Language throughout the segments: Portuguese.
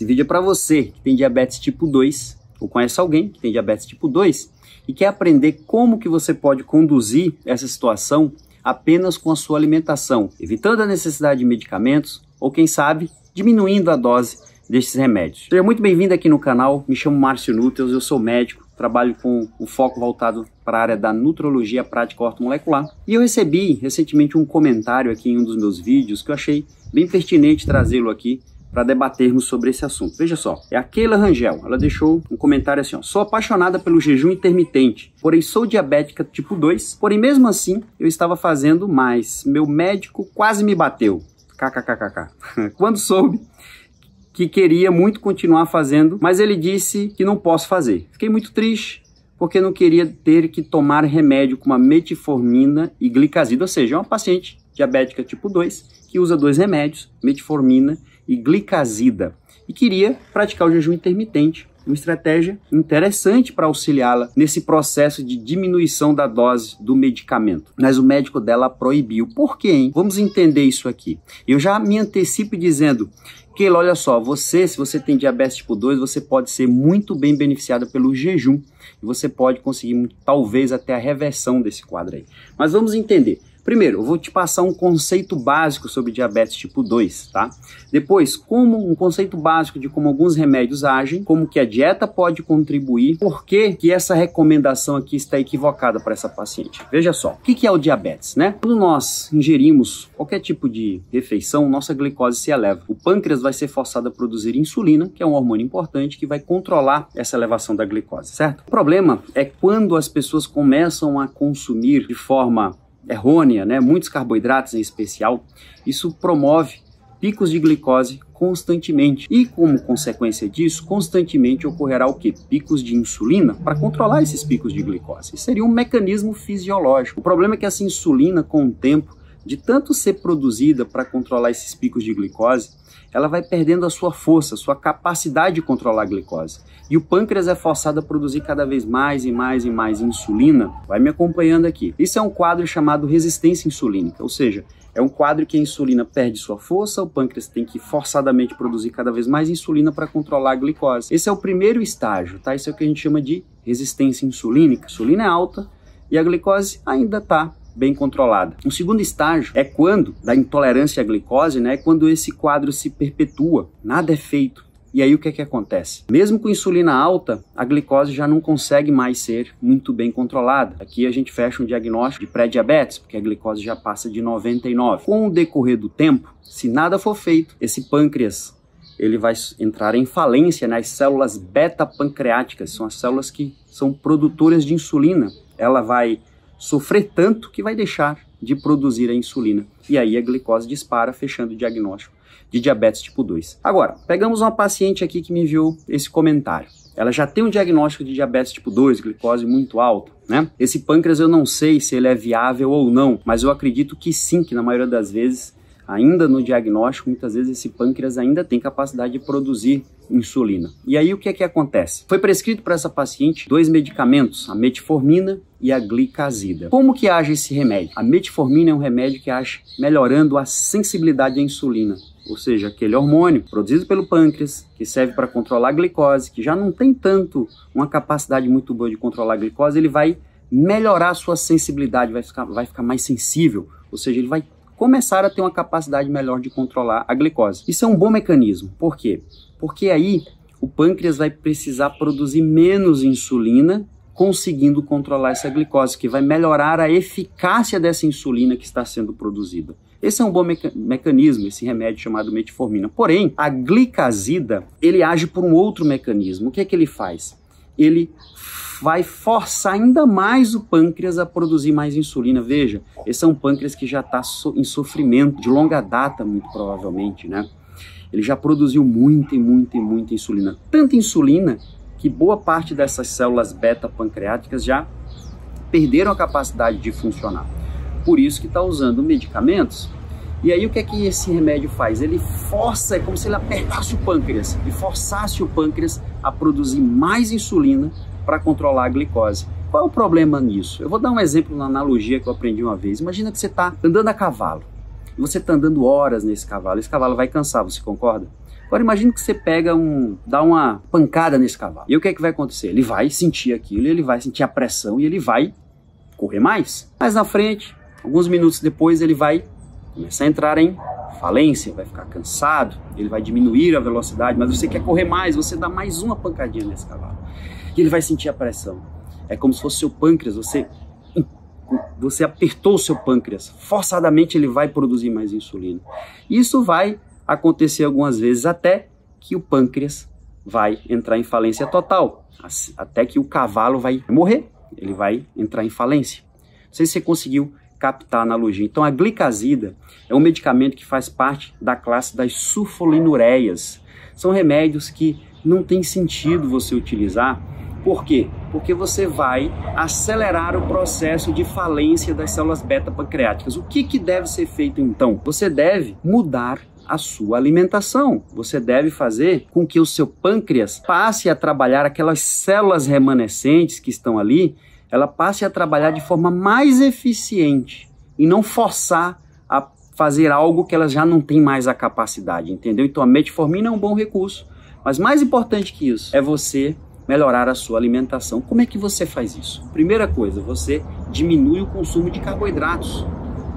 Esse vídeo é para você que tem diabetes tipo 2 ou conhece alguém que tem diabetes tipo 2 e quer aprender como que você pode conduzir essa situação apenas com a sua alimentação, evitando a necessidade de medicamentos ou, quem sabe, diminuindo a dose desses remédios. Seja muito bem-vindo aqui no canal, me chamo Márcio Núteos, eu sou médico, trabalho com o foco voltado para a área da nutrologia prática ortomolecular e eu recebi recentemente um comentário aqui em um dos meus vídeos que eu achei bem pertinente trazê-lo aqui para debatermos sobre esse assunto. Veja só, é a Keila Rangel, ela deixou um comentário assim, ó: sou apaixonada pelo jejum intermitente, porém sou diabética tipo 2, porém mesmo assim eu estava fazendo mais, meu médico quase me bateu, kkkk, quando soube que queria muito continuar fazendo, mas ele disse que não posso fazer. Fiquei muito triste, porque não queria ter que tomar remédio como a metformina e glicazida, ou seja, é uma paciente diabética tipo 2, que usa 2 remédios, metformina e glicazida, e queria praticar o jejum intermitente, uma estratégia interessante para auxiliá-la nesse processo de diminuição da dose do medicamento. Mas o médico dela proibiu. Por quê, hein? Vamos entender isso aqui. Eu já me antecipo dizendo que, olha só, se você tem diabetes tipo 2, você pode ser muito bem beneficiada pelo jejum e você pode conseguir talvez até a reversão desse quadro aí. Mas vamos entender. Primeiro, eu vou te passar um conceito básico sobre diabetes tipo 2, tá? Depois, um conceito básico de como alguns remédios agem, como que a dieta pode contribuir, por que essa recomendação aqui está equivocada para essa paciente. Veja só, o que é o diabetes, né? Quando nós ingerimos qualquer tipo de refeição, nossa glicose se eleva. O pâncreas vai ser forçado a produzir insulina, que é um hormônio importante que vai controlar essa elevação da glicose, certo? O problema é quando as pessoas começam a consumir de forma errônea, né? Muitos carboidratos em especial, isso promove picos de glicose constantemente e, como consequência disso, constantemente ocorrerá o quê? Picos de insulina para controlar esses picos de glicose. Isso seria um mecanismo fisiológico. O problema é que essa insulina, com o tempo, de tanto ser produzida para controlar esses picos de glicose, ela vai perdendo a sua força, a sua capacidade de controlar a glicose. E o pâncreas é forçado a produzir cada vez mais e mais e mais insulina. Vai me acompanhando aqui. Isso é um quadro chamado resistência insulínica, ou seja, é um quadro que a insulina perde sua força, o pâncreas tem que forçadamente produzir cada vez mais insulina para controlar a glicose. Esse é o primeiro estágio, tá? Isso é o que a gente chama de resistência insulínica. A insulina é alta e a glicose ainda está bem controlada. O segundo estágio é quando, da intolerância à glicose, né, quando esse quadro se perpetua, nada é feito. E aí o que acontece? Mesmo com insulina alta, a glicose já não consegue mais ser muito bem controlada. Aqui a gente fecha um diagnóstico de pré-diabetes, porque a glicose já passa de 99. Com o decorrer do tempo, se nada for feito, esse pâncreas ele vai entrar em falência nas células beta-pancreáticas, são as células que são produtoras de insulina. Ela vai sofrer tanto que vai deixar de produzir a insulina. E aí a glicose dispara, fechando o diagnóstico de diabetes tipo 2. Agora, pegamos uma paciente aqui que me enviou esse comentário. Ela já tem um diagnóstico de diabetes tipo 2, glicose muito alta, né? Esse pâncreas eu não sei se ele é viável ou não, mas eu acredito que sim, que na maioria das vezes, ainda no diagnóstico, muitas vezes esse pâncreas ainda tem capacidade de produzir insulina. E aí o que acontece? Foi prescrito para essa paciente 2 medicamentos, a metformina e a glicazida. Como que age esse remédio? A metformina é um remédio que age melhorando a sensibilidade à insulina, ou seja, aquele hormônio produzido pelo pâncreas, que serve para controlar a glicose, que já não tem tanto uma capacidade muito boa de controlar a glicose, ele vai melhorar a sua sensibilidade, vai ficar mais sensível, ou seja, ele vai começar a ter uma capacidade melhor de controlar a glicose. Isso é um bom mecanismo. Por quê? Porque aí o pâncreas vai precisar produzir menos insulina, conseguindo controlar essa glicose, que vai melhorar a eficácia dessa insulina que está sendo produzida. Esse é um bom mecanismo, esse remédio chamado metformina. Porém, a glicazida, ele age por um outro mecanismo. O que é que ele faz? Ele vai forçar ainda mais o pâncreas a produzir mais insulina. Veja, esse é um pâncreas que já está em sofrimento de longa data, muito provavelmente, né? Ele já produziu muita insulina. Tanta insulina que boa parte dessas células beta-pancreáticas já perderam a capacidade de funcionar. Por isso que está usando medicamentos. E aí o que é que esse remédio faz? Ele força, é como se ele apertasse o pâncreas e forçasse o pâncreas a produzir mais insulina para controlar a glicose. Qual é o problema nisso? Eu vou dar um exemplo na analogia que eu aprendi uma vez. Imagina que você está andando a cavalo e você está andando horas nesse cavalo. Esse cavalo vai cansar, você concorda? Agora imagine que você dá uma pancada nesse cavalo. E o que é que vai acontecer? Ele vai sentir aquilo, ele vai sentir a pressão e ele vai correr mais. Mais na frente, alguns minutos depois, ele vai começar a entrar em falência, vai ficar cansado, ele vai diminuir a velocidade, mas você quer correr mais, você dá mais uma pancadinha nesse cavalo. E ele vai sentir a pressão. É como se fosse seu pâncreas, você apertou o seu pâncreas, forçadamente ele vai produzir mais insulina. Isso vai acontecer algumas vezes até que o pâncreas vai entrar em falência total, até que o cavalo vai morrer, ele vai entrar em falência. Não sei se você conseguiu captar a analogia. Então a glicazida é um medicamento que faz parte da classe das sulfonilureias. São remédios que não tem sentido você utilizar. Por quê? Porque você vai acelerar o processo de falência das células beta-pancreáticas. O que deve ser feito então? Você deve mudar a sua alimentação. Você deve fazer com que o seu pâncreas passe a trabalhar aquelas células remanescentes que estão ali, ela passe a trabalhar de forma mais eficiente e não forçar a fazer algo que elas já não têm mais a capacidade, entendeu? Então a metformina é um bom recurso, mas mais importante que isso é você melhorar a sua alimentação. Como é que você faz isso? Primeira coisa, você diminui o consumo de carboidratos.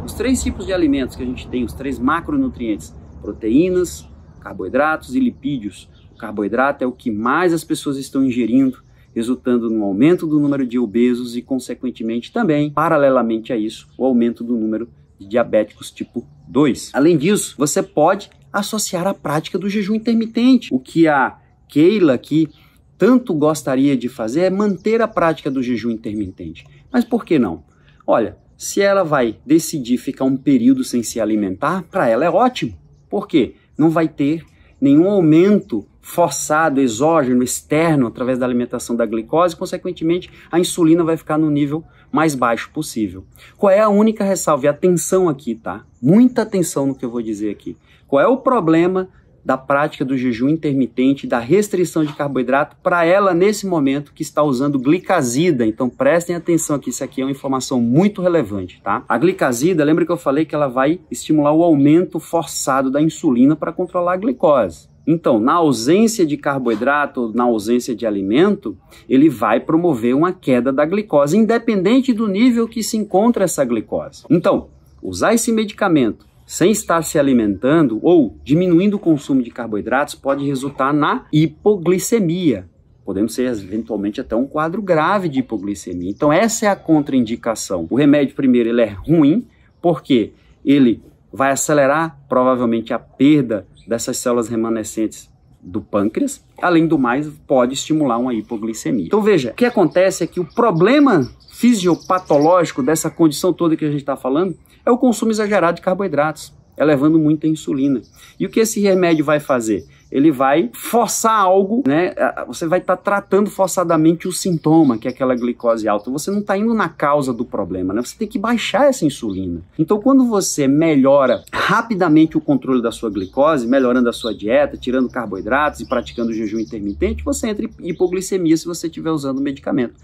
Os 3 tipos de alimentos que a gente tem, os 3 macronutrientes, proteínas, carboidratos e lipídios. O carboidrato é o que mais as pessoas estão ingerindo, resultando no aumento do número de obesos e, consequentemente, também, paralelamente a isso, o aumento do número de diabéticos tipo 2. Além disso, você pode associar a prática do jejum intermitente. O que a Keila aqui tanto gostaria de fazer é manter a prática do jejum intermitente. Mas por que não? Olha, se ela vai decidir ficar um período sem se alimentar, para ela é ótimo. Por quê? Não vai ter nenhum aumento forçado, exógeno, externo, através da alimentação da glicose, consequentemente, a insulina vai ficar no nível mais baixo possível. Qual é a única ressalva? E atenção aqui, tá? Muita atenção no que eu vou dizer aqui. Qual é o problema da prática do jejum intermitente, da restrição de carboidrato para ela nesse momento que está usando glicazida? Então prestem atenção aqui, isso aqui é uma informação muito relevante, tá? A glicazida, lembra que eu falei que ela vai estimular o aumento forçado da insulina para controlar a glicose. Então, na ausência de carboidrato, na ausência de alimento, ele vai promover uma queda da glicose, independente do nível que se encontra essa glicose. Então, usar esse medicamento sem estar se alimentando ou diminuindo o consumo de carboidratos pode resultar na hipoglicemia. Podemos ser eventualmente até um quadro grave de hipoglicemia. Então essa é a contraindicação. O remédio primeiro ele é ruim porque ele vai acelerar provavelmente a perda dessas células remanescentes do pâncreas. Além do mais, pode estimular uma hipoglicemia. Então veja, o que acontece é que o problema fisiopatológico dessa condição toda que a gente está falando é o consumo exagerado de carboidratos, elevando muito a insulina. E o que esse remédio vai fazer? Ele vai forçar algo, né? Você vai estar tratando forçadamente o sintoma, que é aquela glicose alta. Você não está indo na causa do problema, né? Você tem que baixar essa insulina. Então, quando você melhora rapidamente o controle da sua glicose, melhorando a sua dieta, tirando carboidratos e praticando o jejum intermitente, você entra em hipoglicemia se você estiver usando o medicamento.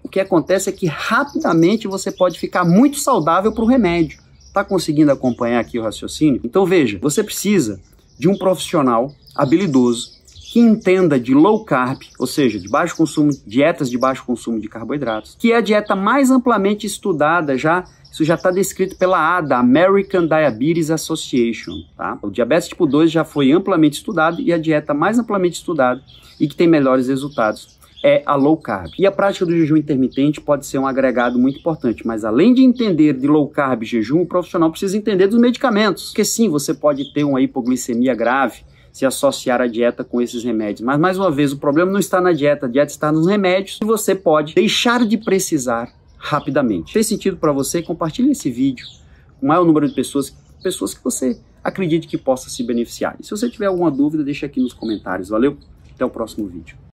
O que acontece é que rapidamente você pode ficar muito saudável para o remédio. Está conseguindo acompanhar aqui o raciocínio? Então, veja, você precisa de um profissional habilidoso que entenda de low carb, ou seja, de baixo consumo, dietas de baixo consumo de carboidratos, que é a dieta mais amplamente estudada isso já está descrito pela ADA, American Diabetes Association, tá? O diabetes tipo 2 já foi amplamente estudado e a dieta mais amplamente estudada e que tem melhores resultados é a low carb. E a prática do jejum intermitente pode ser um agregado muito importante, mas além de entender de low carb e jejum, o profissional precisa entender dos medicamentos, porque sim, você pode ter uma hipoglicemia grave se associar a dieta com esses remédios. Mas, mais uma vez, o problema não está na dieta, a dieta está nos remédios e você pode deixar de precisar rapidamente. Fez sentido para você? Compartilhe esse vídeo com o maior número de pessoas que você acredite que possa se beneficiar. E se você tiver alguma dúvida, deixa aqui nos comentários. Valeu? Até o próximo vídeo.